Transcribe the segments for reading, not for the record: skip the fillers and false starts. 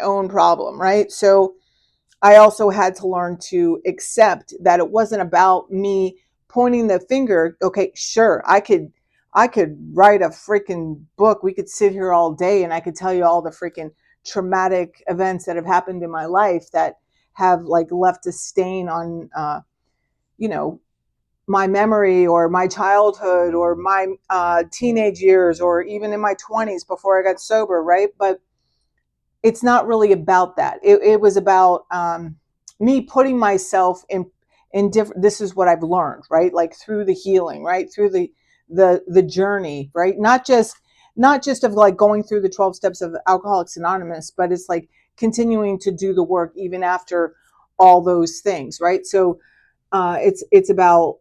own problem, right? So I also had to learn to accept that it wasn't about me pointing the finger. Okay, sure, I could write a freaking book. We could sit here all day and I could tell you all the freaking traumatic events that have happened in my life that have like left a stain on you know my memory or my childhood or my teenage years or even in my 20s before I got sober, right? But it's not really about that. It was about me putting myself in different. This is what I've learned, right? Like through the healing, right? Through the journey, right? Not just of like going through the 12 steps of Alcoholics Anonymous, but it's like continuing to do the work even after all those things, right? So it's about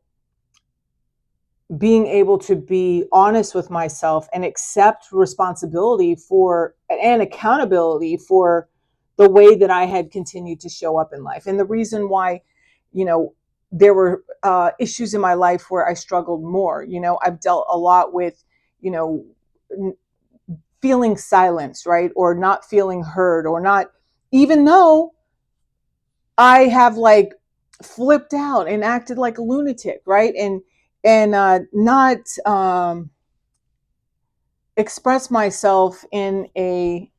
being able to be honest with myself and accept responsibility for and accountability for the way that I had continued to show up in life. And the reason why, there were issues in my life where I struggled more. I've dealt a lot with, you know, feeling silenced, right? Or not feeling heard, or not, even though I have like flipped out and acted like a lunatic, right? And not express myself in an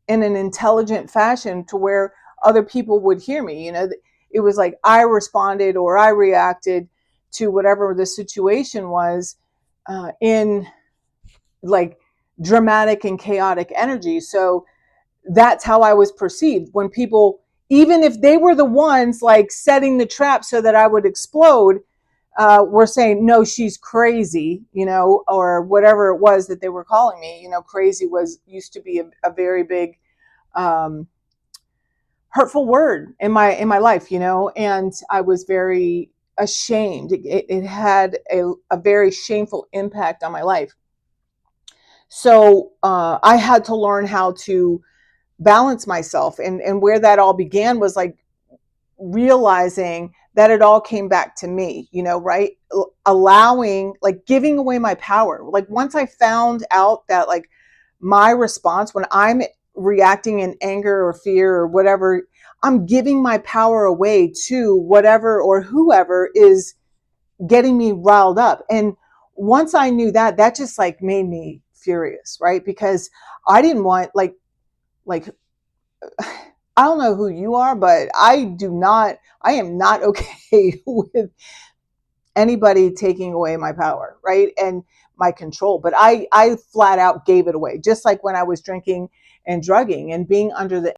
intelligent fashion to where other people would hear me. It was like I responded or I reacted to whatever the situation was in like dramatic and chaotic energy. So that's how I was perceived when people, even if they were the ones like setting the trap so that I would explode, were saying, no, she's crazy, or whatever it was that they were calling me. Crazy used to be a very big um, hurtful word in my life, and I was very ashamed. It had a very shameful impact on my life. So I had to learn how to balance myself, and where that all began was like realizing that it all came back to me, right? Allowing, like giving away my power. Like once I found out that like my response when I'm reacting in anger or fear or whatever, I'm giving my power away to whatever or whoever is getting me riled up. And once I knew that, that just like made me furious, right? Because I didn't want like I don't know who you are, but I am not okay with anybody taking away my power, right? And my control. But I flat out gave it away, just like when I was drinking and drugging and being under the